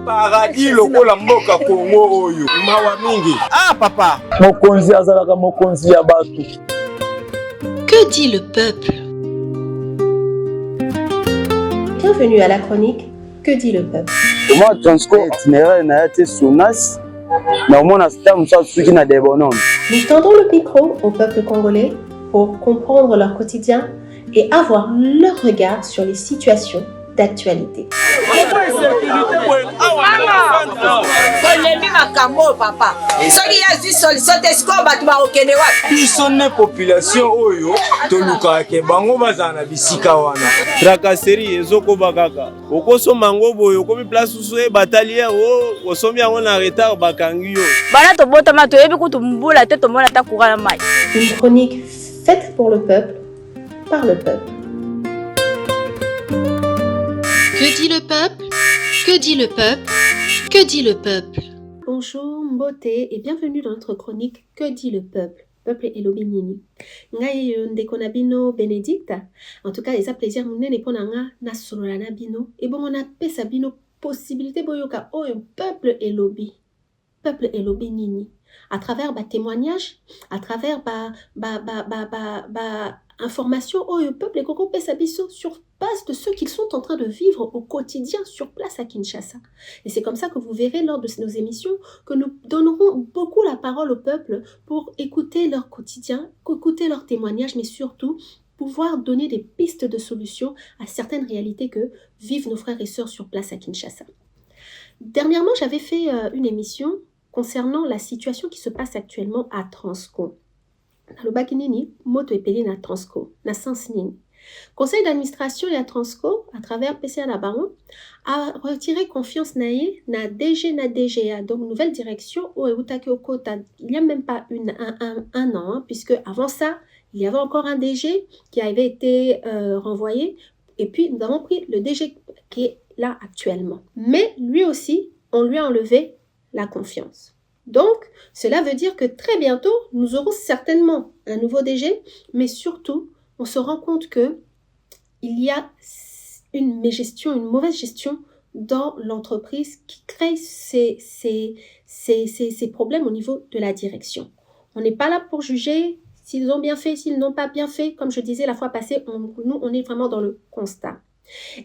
paradis lokola mboka Congo oyo mawa mingi. Ah papa, mokonzi azalaka mokonzi ya batu. Que dit le peuple? Bienvenue à la chronique Que dit le peuple? Moi, Transco itinéraire n'a été Sounas, mais au moins, c'est un peu qui n'a des bonhommes. Nous tendons le micro au peuple congolais pour comprendre leur quotidien et avoir leur regard sur les situations d'actualité. Population oyo toluka ke bango bazana bisika wana tracasserie ezokoba kaka okoso mango boyo komi place usu batalier o osomi yango na retard bakangi yo bana to botama to yebi kutu mbula te to mona ta kugala mai. Une chronique faite pour le peuple par le peuple. Que dit le peuple? Que dit le peuple? Que dit le peuple? Bonjour Mbote et bienvenue dans notre chronique Que dit le peuple? Peuple elobi nini. Ngai ndeko na bino Bénédicte. En tout cas, eza plaisir munene pona nga na solola na bino et bon on a pesa bino possibilité boyoka oyo peuple elobi. Peuple elobi nini. À travers témoignages, à travers information oyo peuple koko pesa biso sur base de ce qu'ils sont en train de vivre au quotidien sur place à Kinshasa. Et c'est comme ça que vous verrez lors de nos émissions que nous donnerons beaucoup la parole au peuple pour écouter leur quotidien, écouter leurs témoignages, mais surtout pouvoir donner des pistes de solutions à certaines réalités que vivent nos frères et sœurs sur place à Kinshasa. Dernièrement, j'avais fait une émission concernant la situation qui se passe actuellement à Transco. Na lobaki nini moto epeli na Transco na sens nini. Conseil d'administration et à Transco à travers PCA na bango a retiré confiance naie na DG na DGA, donc nouvelle direction au eutaki okota il n'y a même pas un an hein, puisque avant ça il y avait encore un DG qui avait été renvoyé et puis nous avons pris le DG qui est là actuellement, mais lui aussi on lui a enlevé la confiance. Donc, cela veut dire que très bientôt, nous aurons certainement un nouveau DG, mais surtout, on se rend compte que il y a une mauvaise gestion dans l'entreprise qui crée ces problèmes au niveau de la direction. On n'est pas là pour juger s'ils ont bien fait, s'ils n'ont pas bien fait. Comme je disais la fois passée, nous, on est vraiment dans le constat.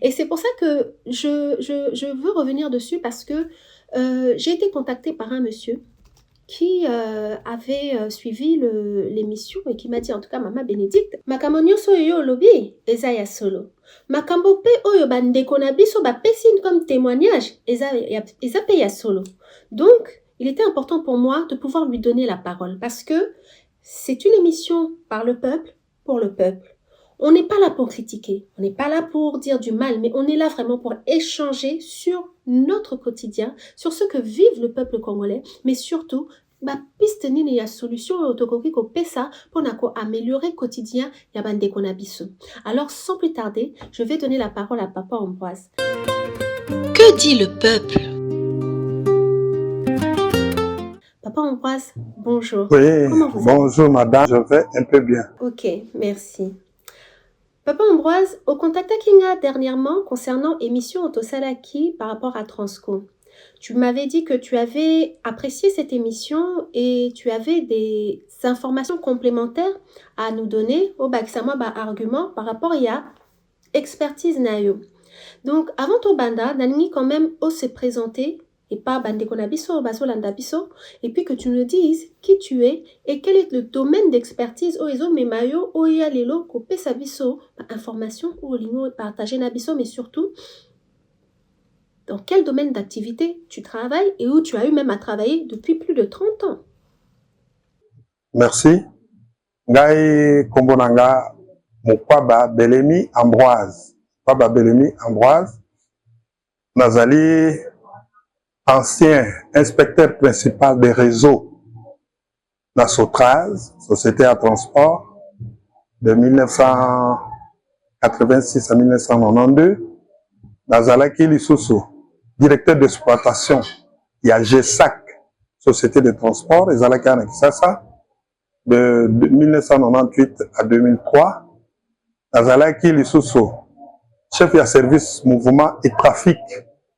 Et c'est pour ça que je veux revenir dessus parce que j'ai été contactée par un monsieur qui avait suivi l'émission et qui m'a dit, en tout cas, Maman Bénédicte, Makambo nyonso yo lobi, eza ya solo. Makambo pe oyo bandeko na biso ba pesine comme témoignage, eza pe ya solo. Donc, il était important pour moi de pouvoir lui donner la parole parce que c'est une émission par le peuple, pour le peuple. On n'est pas là pour critiquer, on n'est pas là pour dire du mal, mais on est là vraiment pour échanger sur notre quotidien, sur ce que vive le peuple congolais, mais surtout, piste nini ya solution otokoki ko pesa pour améliorer quotidien ya bande konabiso. Alors, sans plus tarder, je vais donner la parole à Papa Ambroise. Que dit le peuple? Papa Ambroise, bonjour. Oui, comment vous bonjour allez? madame, je vais un peu bien. Ok, merci. Papa Ambroise, au contact Kinga dernièrement concernant émission Otosalaki par rapport à Transco, tu m'avais dit que tu avais apprécié cette émission et tu avais des informations complémentaires à nous donner au Baksama argument par rapport à expertise nayo. Donc avant ton banda, Nani quand même se présenter et pas Bandekonabiso, Basolandabiso, et puis que tu nous dises qui tu es et quel est le domaine d'expertise au Ezo Memayo, au Yalelo, Kope Sabiso, information ou Lingo partager Nabiso, mais surtout dans quel domaine d'activité tu travailles et où tu as eu même à travailler depuis plus de 30 ans. Merci. Ngai Kombonanga Mukwaba Belemi Ambroise. Kwaba Belemi Ambroise. Nazali ancien inspecteur principal des réseaux la Sotraz, Société à transport, de 1986 à 1992. Nazalaki Lisusu, directeur d'exploitation, il y a GESAC, Société de transport, et Zalaki Anakisasa, de 1998 à 2003. Nazalaki Lisusu, chef de service mouvement et trafic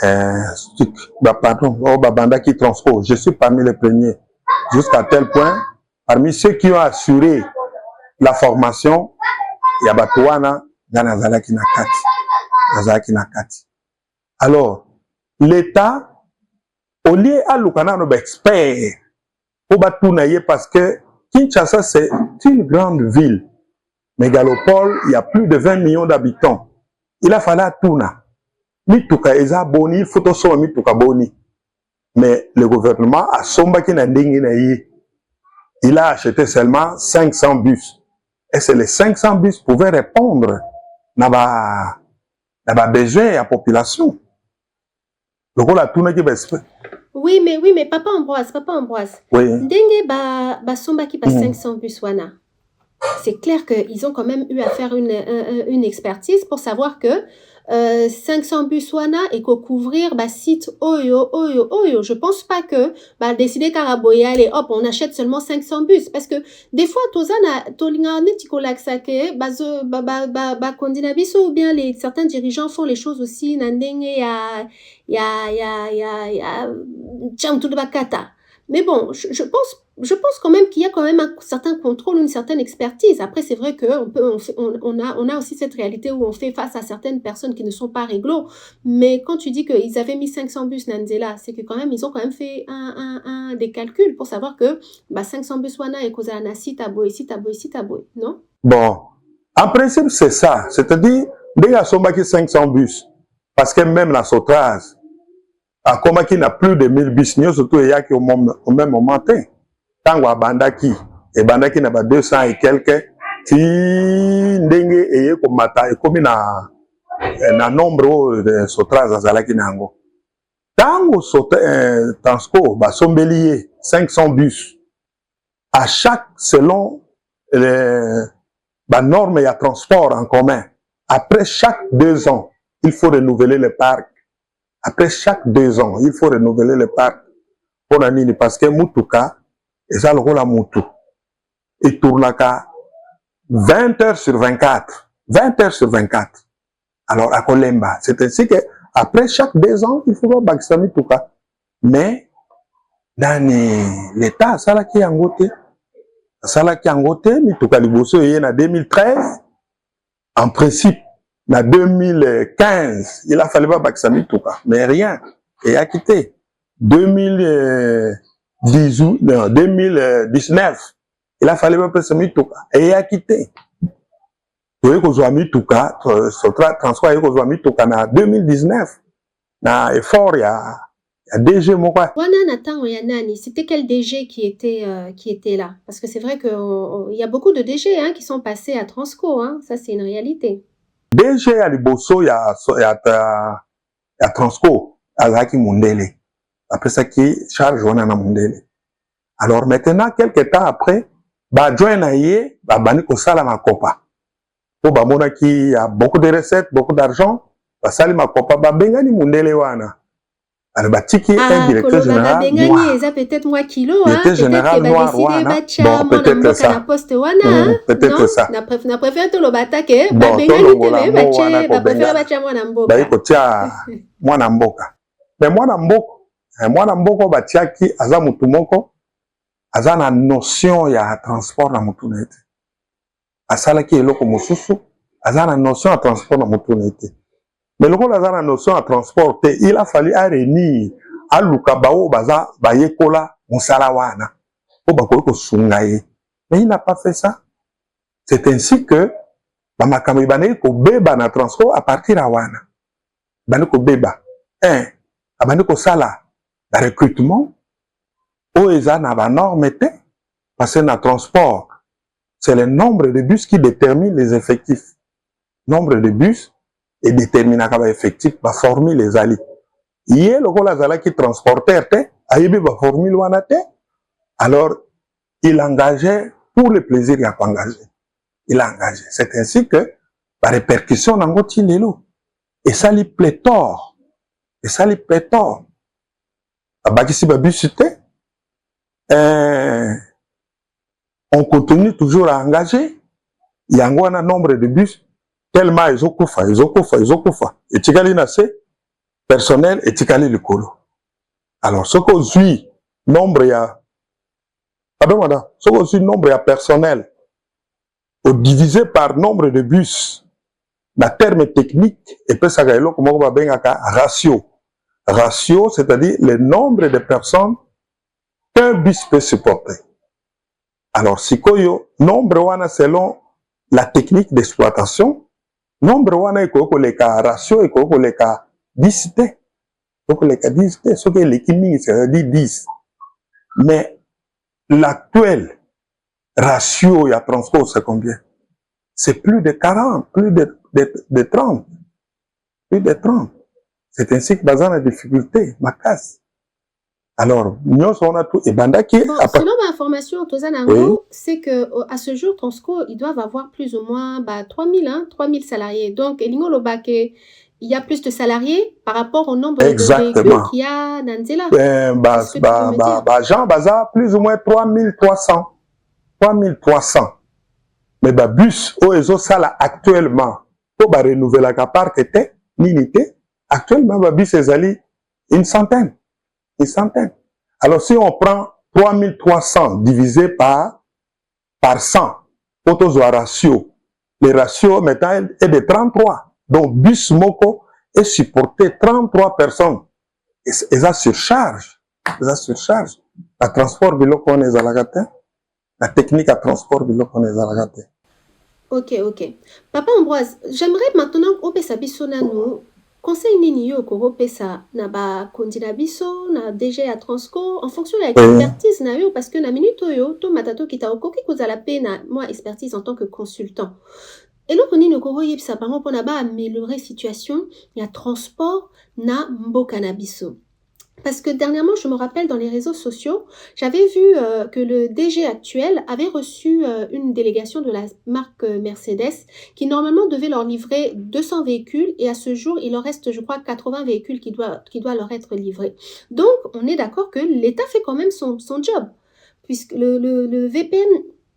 pardon, Banda qui transport. Je suis parmi les premiers. Jusqu'à tel point, parmi ceux qui ont assuré la formation, il y a Batouana, Nazalaki Nakati. Alors, l'État, au lieu à l'Ukana, nos experts, au Batounaye, parce que Kinshasa, c'est une grande ville. Mégalopole, il y a plus de 20 millions d'habitants. Il a fallu à Touna. Mituka eza boni, il faut que Mituka boni. Mais le gouvernement a sombaki na ndingi na ye. Il a acheté seulement 500 bus. Et c'est les 500 bus pouvaient répondre na ba besoin de la population. Le rôle a Touna qui va. Oui, mais papa Ambroise. Oui. Ndenge ba sombaki pa 500 bus wana. C'est clair qu'ils ont quand même eu à faire une expertise pour savoir que 500 bus wana et couvrir site oyo. Je pense pas que décider karaboyale hop on achète seulement 500 bus parce que des fois tozana tolingane tikolaksake kondinabiso ou bien certains dirigeants font les choses aussi nandenge ya bakata. Mais bon, je pense quand même qu'il y a quand même un certain contrôle, une certaine expertise. Après, c'est vrai que on a aussi cette réalité où on fait face à certaines personnes qui ne sont pas réglo. Mais quand tu dis qu'ils avaient mis 500 bus Nanzela, c'est que quand même, ils ont quand même fait des calculs pour savoir que 500 bus wana et kozana site à boy, non? Bon, en principe, c'est ça. C'est-à-dire, dès qu'il y a 500 bus, parce que même la Sotraz, à comment qui n'a plus de 1000 bus, surtout il y a qui au même moment, tant que Bandaki, et Bandaki n'a pas 200 et quelques, qui n'dengue et comme mata, et comme na nombre de Sotras à Zalaki Nango. Tant que Transco, sombelier, 500 bus, à chaque, selon les normes et à transport en commun, après chaque 2 ans, il faut renouveler le parc. Après chaque 2 ans, il faut renouveler le parc. Pour l'année, parce que Mutuka, et ça le rôle à Mutu. Il tourne là 20 heures sur 24. 20 heures sur 24. Alors, à Kolemba, c'est ainsi que, après chaque 2 ans, il faut voir Baksami Tuka. Mais, dans l'État, ça là qui est en côté. Ça là qui est en côté, Mituka Liboso, il y en a 2013. En principe, en 2015, il a fallu pas Baksami Touka, mais rien. Et il a quitté. 2019, il a fallu pas Baksami Touka. Et il a quitté. Vous voyez qu'on a mis Touka, transport, il a mis Touka en 2019. Na effort, il y a DG Mokwa. Wana Nathan Yanani, c'était quel DG qui était là? Parce que c'est vrai qu'il y a beaucoup de DG qui sont passés à Transco, ça c'est une réalité. DG à Liboso, il y a Transco, à Zaki Mundele. Après ça, qui charge Wana Mundele. Alors maintenant, quelques temps après, joint Aye, Bani Kosala Makopa. Pour Bamona qui a beaucoup de recettes, beaucoup d'argent, Basali Makopa, Bengani Mundele Wana. Alors, Batiki est un directeur général noir. Peut-être moi kilo, directeur général noir, bon, peut-être ça. Peut-être ça. Na préféré tout le batake, mwana mboka. Mais mwana mboka batiaki aza mutu moko aza na notion ya transport na mutu na ete. Asalaki eloko mosusu aza na notion ya transport na mutu na ete. Mais le rôle a la notion à transporter, il a fallu arrénir à Lukabao baza bayekola musalawana au bakoko sungaye. Mais il n'a pas fait ça. C'est ainsi que bamakami bane ko beba na transport à partir à wana. Bane ko beba. Abane ko sala la recrutement o eza na ba norme te parce que na transport c'est le nombre de bus qui détermine les effectifs. Nombre de bus et déterminer qu'à effectif va former les alliés. Hier le rôle azala qui transporteur te ayebi va former l'ouanate. Alors il engageait pour le plaisir qu'il a engagé. Il a engagé. C'est ainsi que la répercussion n'en goti l'élo. Et ça lui pléthore. Et ça lui pléthore. Abakisi babusite. On continue toujours à engager. Il y a un nombre de bus. Tellement ils ont koufa. Et Tigali n'a personnel etikali likolo. Alors ce qu'on suit nombre ya pardon madame, ce qu'on suit nombre ya personnel au divisé par nombre de bus. La terme technique et puis ça comment va bien ratio. Ratio, c'est-à-dire le nombre de personnes qu'un bus peut supporter. Alors, si koyo, nombre wana selon la technique d'exploitation, nombre wana eko le ka ratio eko le ka 10 t. Donc le ka 10 t, ce que l'équilibre c'est dit 10. Mais l'actuel ratio ya transport c'est combien? C'est plus de 40, plus de 30. Plus de 30. C'est ainsi que dans la difficulté, ma casse. Alors, nous on a tout. Et bandaki. Bon, selon ma information, oui, c'est que à ce jour, Transco, ils doivent avoir plus ou moins 3000 salariés. Donc, il y a plus de salariés par rapport au nombre de véhicules qu'il y a dans Nzela. Jean Baza, plus ou moins 3300. 3300. Mais bus, ils ça là actuellement. Pour renouveler la parc était, l'unité. Actuellement, bus, c'est une centaine. Une centaine. Alors, si on prend 3300 divisé par 100, pour tous les ratios, le ratio maintenant est de 33. Donc, bus Moko est supporté 33 personnes. Et ça surcharge. Ça surcharge. La transport de l'eau qu'on est à la gâte. La technique à transport de l'eau qu'on est à la gâte. Ok. Papa Ambroise, j'aimerais maintenant au Sabiso nous conseil nini yo ko pesa na ba kondina biso na DG à Transco en fonction de l'expertise na yo parce que na minute yo to matato kita okoki kozala pe na moi expertise en tant que consultant. Et donc nini ko yebisa bango pona ba améliorer situation ya transport na mboka na biso. Parce que dernièrement, je me rappelle dans les réseaux sociaux, j'avais vu que le DG actuel avait reçu une délégation de la marque Mercedes qui normalement devait leur livrer 200 véhicules et à ce jour, il leur reste, je crois, 80 véhicules qui doivent leur être livrés. Donc, on est d'accord que l'État fait quand même son job, puisque le VPN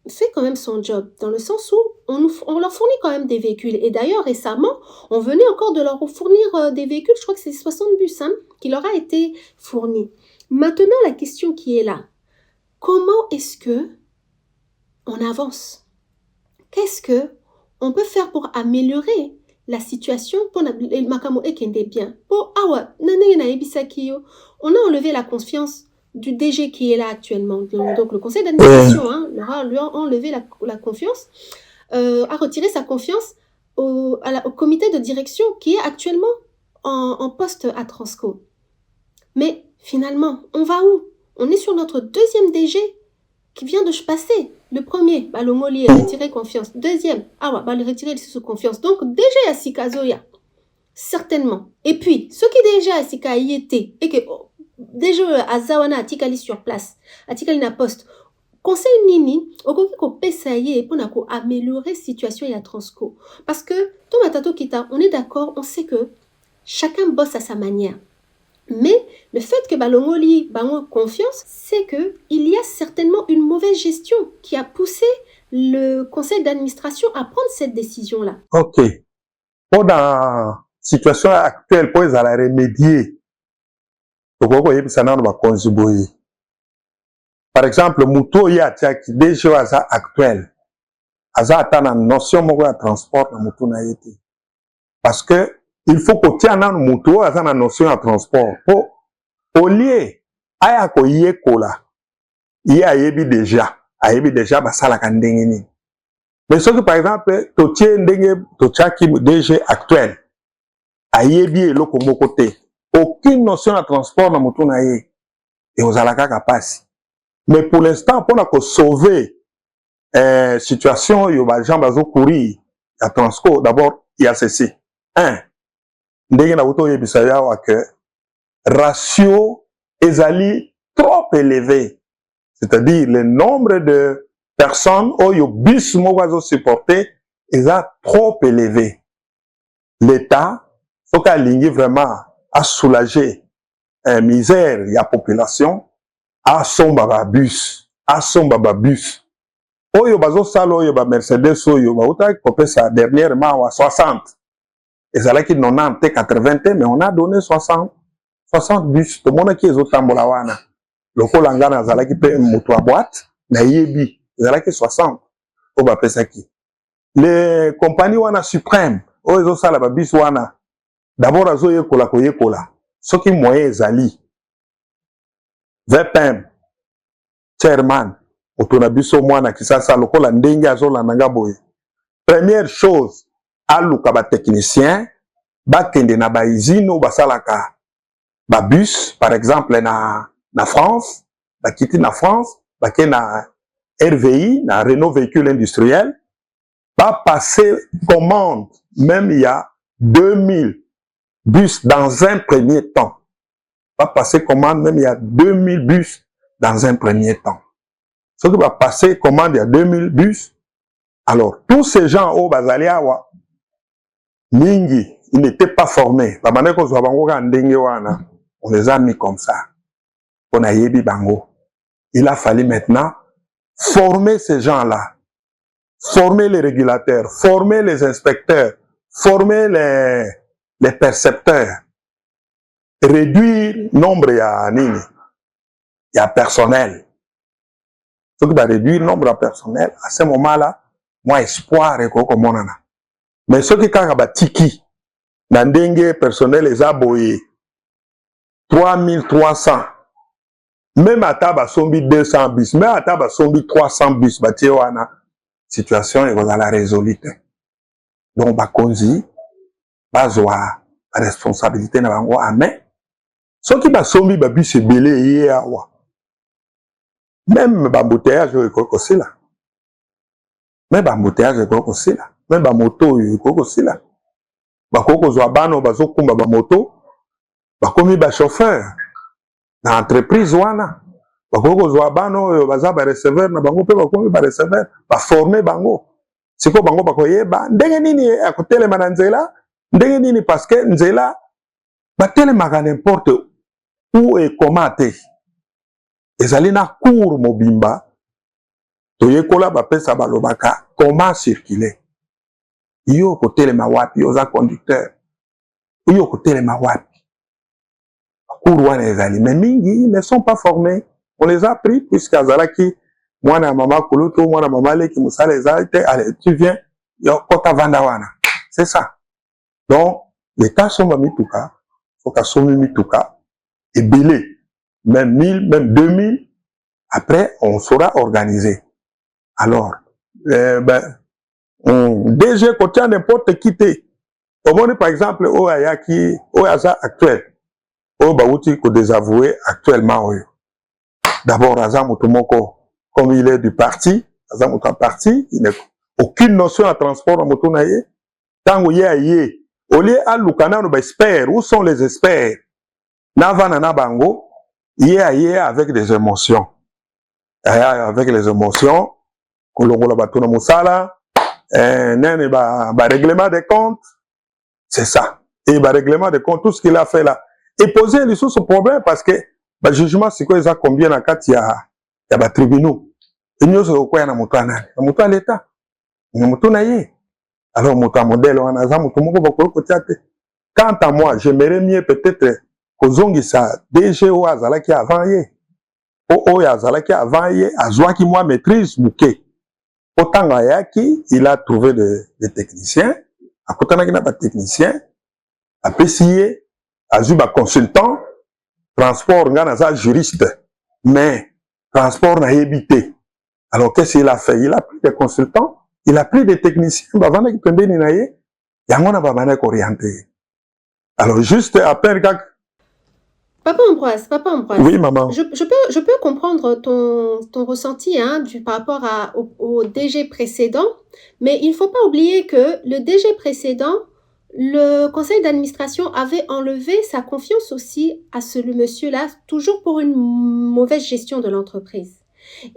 fait quand même son job, dans le sens où on leur fournit quand même des véhicules. Et d'ailleurs, récemment, on venait encore de leur fournir des véhicules, je crois que c'est 60 bus, qui leur a été fourni. Maintenant, la question qui est là, comment est-ce que on avance? Qu'est-ce que on peut faire pour améliorer la situation pour le makamo ekende bien? Pour on a enlevé la confiance du DG qui est là actuellement. Donc le conseil d'administration lui a enlevé la confiance, a retiré sa confiance au comité de direction qui est actuellement en poste à Transco. Mais finalement, on va où? On est sur notre deuxième DG qui vient de se passer. Le premier, le Moli a retiré confiance. Deuxième, le retirer sous confiance. Donc DG à Sikazoya, certainement. Et puis, ceux qui déjà à Sika y étaient et que déjà à Zawana atikali sur place, atikali na poste. Conseil nini, okoki ko pesaye pour na ko améliorer situation ya Transco. Parce que tout matato kita, on est d'accord, on sait que chacun bosse à sa manière. Mais le fait que Balongoli bango confiance, c'est que il y a certainement une mauvaise gestion qui a poussé le conseil d'administration à prendre cette décision-là. OK. Pour la situation actuelle, pour la remédier, par exemple, Mouto ya qui déjà actuel, aza atana notion moko ya transport na Mouto na yete. Parce que il faut que tienne na Mouto aza na notion ya transport. Au lieu aya ko yekola, ye ayebi déjà basala ka ndenge ni. Mais ce que par exemple, to tie ndenge to chaki DG actuel, ayebi eloko moko te. Aucune notion de transport dans Mouto na ye. Et aux alaka kapasi. Mais pour l'instant, pour sauver situation, il y a gens qui courir à Transco. D'abord, il y a ceci. 1. Ndenge na auto yebisaya wa que ratio ezali trop élevé. C'est-à-dire le nombre de personnes où yo bus mo supporter est trop élevé. L'État faut qu'elle ligne vraiment à soulager misère y a population à son baba bus oyo bazo salo oyo ba Mercedes oyo ba uta kopesa dernièrement à 60 Et ça là qui 90 80, mais on a donné 60 bus. Tout le monde qui est au Tambolawana. Le Kolanga na zala qui paye moto à boîte, na yebi. Zala qui 60. Au bas pesaki. Les compagnies wana suprême, oh ils ont ça là bus wana. D'abord azo yekola ko yekola. Ce qui moyen zali. VPM, chairman, autona biso mwana kisasa lokola ndenge azo la nanga boye. Première chose, aluka ba technicien, ba kende na ba usine ou ba salaka ba bus, par exemple na France, ba kiti na France, ba ke na RVI, na Renault véhicule industriel, ba passer commande, même il y a 2000 bus dans un premier temps. Va passer commande, même il y a 2000 bus dans un premier temps. Ce qui va passer commande, il y a 2000 bus. Alors, tous ces gens au Bazaliawa, Mingi, ils n'étaient pas formés. On les a mis comme ça. On a yebi bango. Il a fallu maintenant former ces gens-là. Former les régulateurs, former les inspecteurs, former les percepteurs. Réduire nombre ya nini ya personnel. Ce qui va réduire nombre de personnel à ce moment-là, moi espoir et comme on a. Mais ce qui quand tiki ndenge personnel les aboyé 3300 même à taba sombi 200 bus, même à taba sombi 300 bus batie wana situation est dans la résolute. Donc bakonzi bazwa responsabilité na bango amen. Ce qui va sombi babi se belé yé awa. Même bambouteillage aussi là. Même bambouteillage aussi là. Même bamoto aussi là. Bakoko zwabano bazokumba bamoto. Bakomi ba chauffeur. Na entreprise wana. Bakoko zwabano baza ba receveur na bango pe bakomi ba receveur. Ba former bango. Siko bango bakoyeba. Ndenge nini akotelema na nzela? Ndenge nini parce que nzela batelemaka n'importe où et comment te. Ezali na cours mobimba. Toyekola bapesa balobaka comment circuler. Yo kotelema wapi oza conducteur. Yo kotelema wapi. Cours wana ezali. Mais mingi ne sont pas formés. On les a pris puisqu'azalaki mwana mama kuluto mwana mama leki musala ezali te. Allez, tu viens. Yo kota vanda wana. C'est ça. Donc les tâches sont mamituka. Faut qu'à son mituka. Et belé, même 1000, même 2000, après, on saura organiser. Alors, DG côté n'importe qui t'es. Au monde, par exemple, au Ayaki, au Aza actuel, au Baouti, qu'on désavoué actuellement. D'abord, Aza Moutomoko, comme il est du parti, Aza Mouton parti, il n'a aucune notion à transport en Moutonaye. Tant qu'il y a yé, au lieu à Lukana, nous experts, où sont les experts? Navanana Bango, hier avec des émotions. Avec les émotions, Kolongola Batuna Moussala, règlement des comptes, c'est ça. Et règlement des comptes, tout ce qu'il a fait là. Et poser les sous ce problème parce que le jugement, c'est quoi, il y a combien de cas il y a des tribunaux. Et nous, c'est quoi, il y a un l'État. Il y a un alors, mon modèle, on a quant à moi, j'aimerais mieux peut-être kozongi sa DG o azalaki avant ye o azalaki avant ye azwaki moi maîtrise muke otanga yaki il a trouvé des techniciens akotanaki na ba techniciens apesi ye azwi ba consultant transport ngana za juriste mais transport na yebité alors qu'est-ce qu'il a fait il a pris des consultants il a pris des techniciens bavana ki pembeni na ye yango na babana ko orienter alors juste après Papa Ambroise. Oui, maman. Je peux comprendre ton ressenti par rapport au DG précédent, mais il ne faut pas oublier que le DG précédent, le conseil d'administration avait enlevé sa confiance aussi à ce monsieur-là, toujours pour une mauvaise gestion de l'entreprise.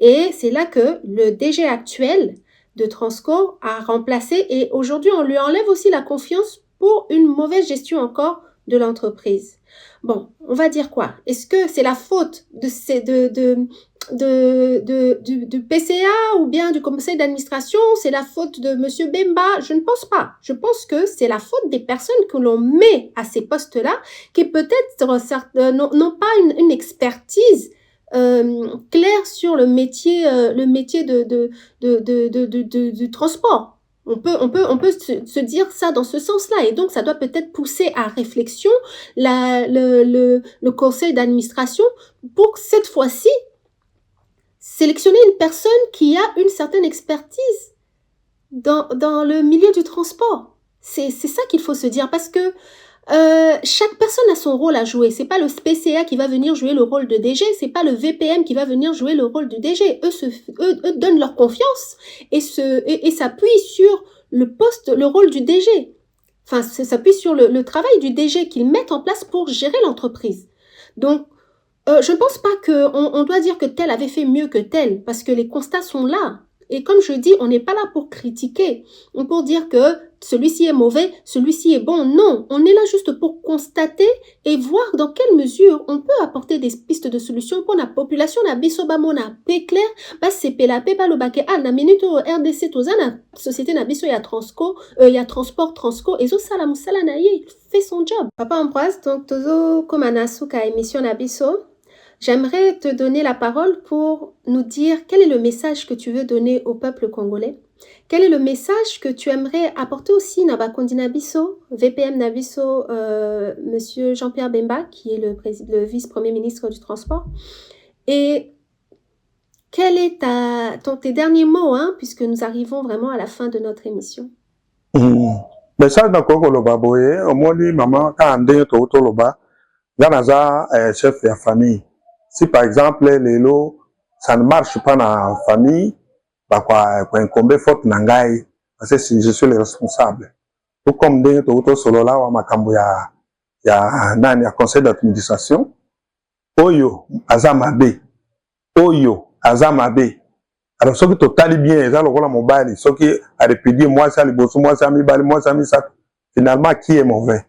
Et c'est là que le DG actuel de Transco a remplacé et aujourd'hui on lui enlève aussi la confiance pour une mauvaise gestion encore de l'entreprise. Bon, on va dire quoi? Est-ce que c'est la faute du PCA ou bien du conseil d'administration, c'est la faute de Monsieur Bemba. Je ne pense pas. Je pense que c'est la faute des personnes que l'on met à ces postes-là, qui peut-être n'ont pas une expertise claire sur le métier du transport. On peut se dire ça dans ce sens-là, et donc ça doit peut-être pousser à réflexion le conseil d'administration pour cette fois-ci sélectionner une personne qui a une certaine expertise dans le milieu du transport. C'est ça qu'il faut se dire, parce que chaque personne a son rôle à jouer. C'est pas le PCA qui va venir jouer le rôle de DG, c'est pas le VPM qui va venir jouer le rôle du DG. Eux donnent leur confiance et s'appuient sur le rôle du DG. Enfin, s'appuient sur le travail du DG qu'ils mettent en place pour gérer l'entreprise. Donc, je ne pense pas qu'on doit dire que tel avait fait mieux que tel, parce que les constats sont là. Et comme je dis, on n'est pas là pour critiquer, ou pour dire que celui-ci est mauvais, celui-ci est bon. Non, on est là juste pour constater et voir dans quelle mesure on peut apporter des pistes de solutions pour la population. Na biso ba mona pe clair, ba sepela pe ba lobake na minute RDC toza na société na biso ya Transco, ya transport Transco ezo sala musala na ye, il fait son job. Papa Ambroise, donc tozo komanasu ka émission na biso. J'aimerais te donner la parole pour nous dire quel est le message que tu veux donner au peuple congolais. Quel est le message que tu aimerais apporter aussi na Bakondi Nabiso, VPM Nabiso, Monsieur Jean-Pierre Bemba, qui est le vice-premier ministre du transport. Et quel est tes derniers mots, hein, puisque nous arrivons vraiment à la fin de notre émission. Message na Kongoloba boye, omoni maman ka ande to loba, ganaza chef de famille. Si par exemple les lots, ça ne marche pas dans la famille, bah quoi incombe faute nangai, parce que si je suis le responsable. Tout comme des autres solo là, ou makambo ya nani ya conseil d'administration, oyo azamabe, alors ce qui totali bien, ça le rôle mobile, ce qui a répété moi ça les bossons, moi ça mi bali, moi ça mi ça. Finalement qui est mauvais?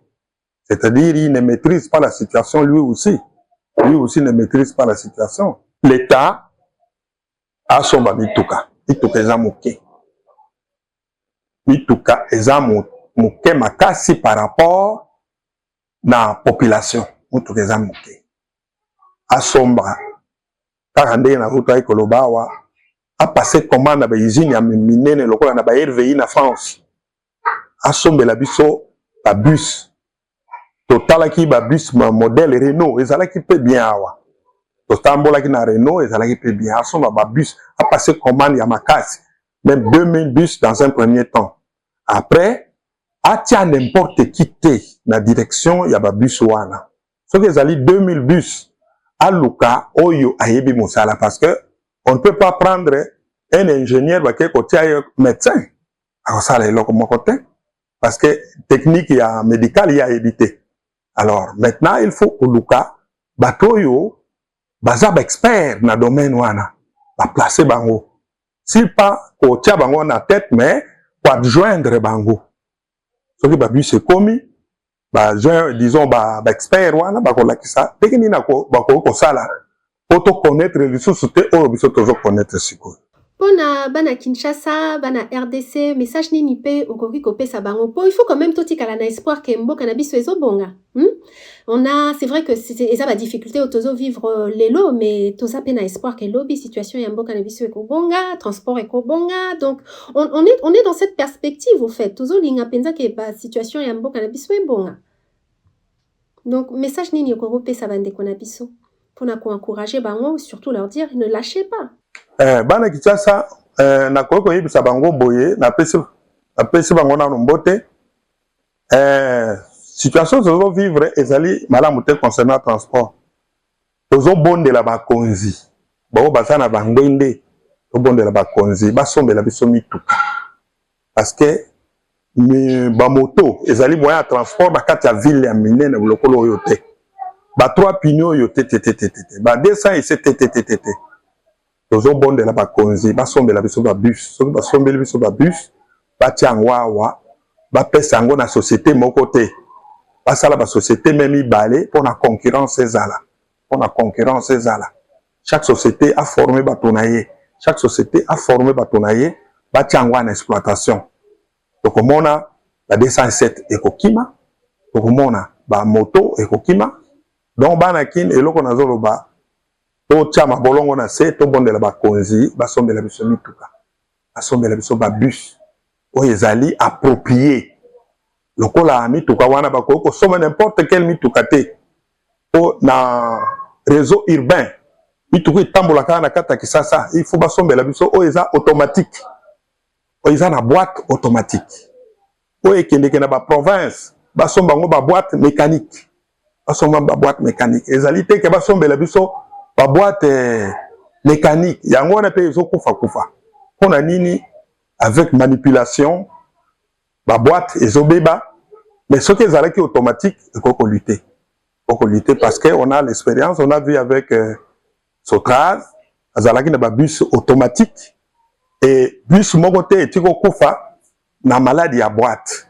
C'est-à-dire il ne maîtrise pas la situation lui aussi. Lui aussi ne maîtrise pas la situation. L'État a son mituka. Mituka eza moke. Mituka eza moke makasi par rapport na population. Mituka eza moke. Asomba. Karande na ruta ikolobawa. A passé commande na ba usine ya minene lokola na ba RVI na France. Asombe la biso ba bus. Total qui ba bus modèle Renault ezala qui peut bien awa totambola qui na Renault ezala qui peut bien aso ba bus a passé commande ya makasi même 2000 bus dans un premier temps après a tia n'importe qui té na direction ya ba bus wana ce que ezali 2000 bus a luka oyo ayebi mosala parce que on ne peut pas prendre un ingénieur qui côté médecin a ça les locomote parce que technique ya médical il y a évité. Alors, maintenant, il faut que Luka, Batoyo, Bazab expert dans le domaine wana, va placer Bango. Si pas, qu'on tient Bango na tête, mais, pour adjoindre Bango. Ce qui va bien se commis, disons, expert wana, bakola qui ça, dès qu'il n'y a pas ça là, pour te connaître les ressources, il faut toujours connaître ce qu'on. Pona bana Kinshasa, bana RDC, message nini pe okoki kopesa bango po, il faut quand même toti kala na espoir ke mboka na biso ezobonga. C'est vrai que c'est ça la difficulté au tozo vivre lelo, mais toza pe na espoir ke lobi situation ya mboka na biso ekobonga, transport ekobonga. Donc on est dans cette perspective au fait. Tozo linga penza ke ba situation ya mboka na biso ebonga. Donc message nini okopesa bandeko na biso pona ko encourager bango, surtout leur dire ne lâchez pas. Bana Kinshasa na koko yebisa bango boye na pesi bango na mbote situation zozo vivre ezali malamu te concernant transport tozo bondela bakonzi bao basana bangwende to bondela bakonzi basombela biso mituka parce que ba moto ezali moyen de transport bakati ya ville ya minene bulokolo oyo te ba 3 pignon yo te ba 200 et te tozo bondela bakonzi basombela biso ba bus soki basombeli biso ba bus batia ngwawa bapesa yango na société moko te basala ba société même ibale pona concurrence ezala chaque société a formé batonaye. Chaque société a formé batonaye, batiangwa en exploitation. Donc, on a la 207 ekokima, donc on a ba moto ekokima, donc banakin et l'on a zoloba, to tiama bolongo na se, to bonde la ba konzi, ba sombe la biso mituka, ba sombe la biso ba bus, o ezali approprié. Lokola mituka wana ba ko somme n'importe quel mituka te, o na réseau urbain. Mituka tambola kana kata kisasa, il faut ba sombe la biso, o eza automatique, o eza na boîte automatique. O ekendeke na ba province, ba somba ngo ba boîte mécanique. Ba somba ba boîte mécanique. Ezali te ke ba sombe la biso ba boîte mécanique. Yango na pe ezo kufa kufa. Pona nini avec manipulation ba boîte ezo beba, mais ce qui ezalaki automatique ekoko lutter. Ekoko lutter parce que on a l'expérience, on a vu avec Sotraz, azalaki na ba bus automatique et bus moko te etiko kufa na maladie à boîte.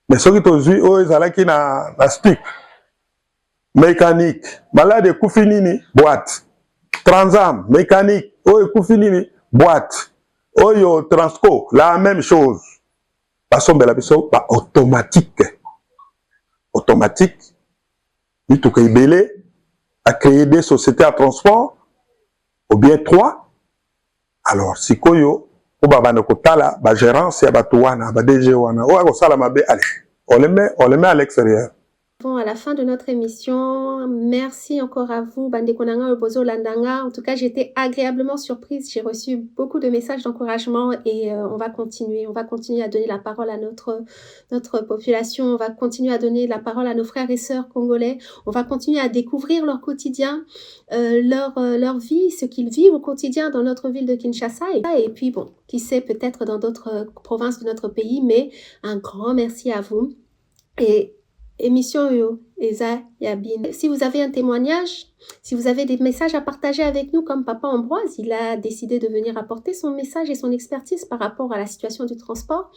Mais ce qui te dit, oh, ezalaki na stick mécanique, maladie kufi nini boîte. Transam mécanique, oh kufi nini boîte. Oh yo Transco, la même chose. Passons de la biso pas automatique. Automatique. Ni tout belé à créer des sociétés à transport ou bien 3. Alors si koyo ba gérance ya bato wana ba DG wana o akosala mabe, allez on les met à l'extérieur. Bon, à la fin de notre émission, merci encore à vous, Bande Konanga Obozo Landanga. En tout cas, j'étais agréablement surprise. J'ai reçu beaucoup de messages d'encouragement et on va continuer à donner la parole à notre population. On va continuer à donner la parole à nos frères et sœurs congolais. On va continuer à découvrir leur quotidien, leur vie, ce qu'ils vivent au quotidien dans notre ville de Kinshasa. Et puis bon, qui sait, peut-être dans d'autres provinces de notre pays, mais un grand merci à vous. Et émission yo Eza Yabine. Si vous avez un témoignage, si vous avez des messages à partager avec nous, comme Papa Ambroise, il a décidé de venir apporter son message et son expertise par rapport à la situation du transport,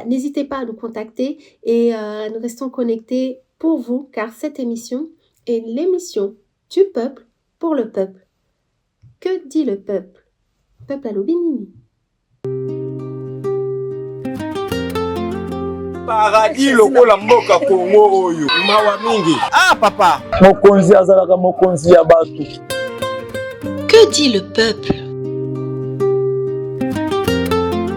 n'hésitez pas à nous contacter et nous restons connectés pour vous, car cette émission est l'émission du peuple pour le peuple. Que dit le peuple? Peuple à l'Obinini. Paradis lokola mboka Congo oyo mawa mingi. Ah papa, mokonzi azalaka mokonzi ya bato. Que dit le peuple?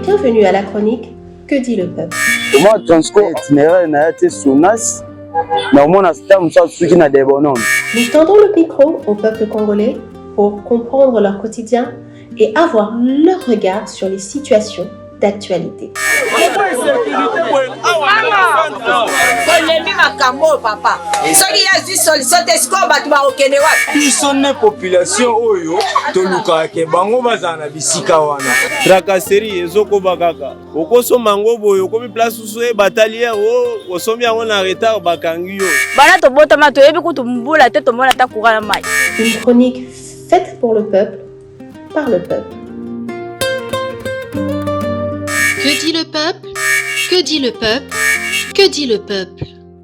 Bienvenue à la chronique Que dit le peuple? Moi transport itinéraire na été Sonas, na mona stam ça suki na debonon. Nous tendons le micro au peuple congolais pour comprendre leur quotidien et avoir leur regard sur les situations d'actualité. Pisone population oyo toluka ke bango bazana bisika wana. Tracasserie ezokoba kaka. Okosoma ngo boyo okomi place usu e batalier o osomi yango na retard bakangi yo. Bana to botama to yebi kutu mbula te to mona ta courant mai. Une chronique faite pour le peuple, par le peuple. Que dit le peuple? Que dit le peuple? Que dit le peuple?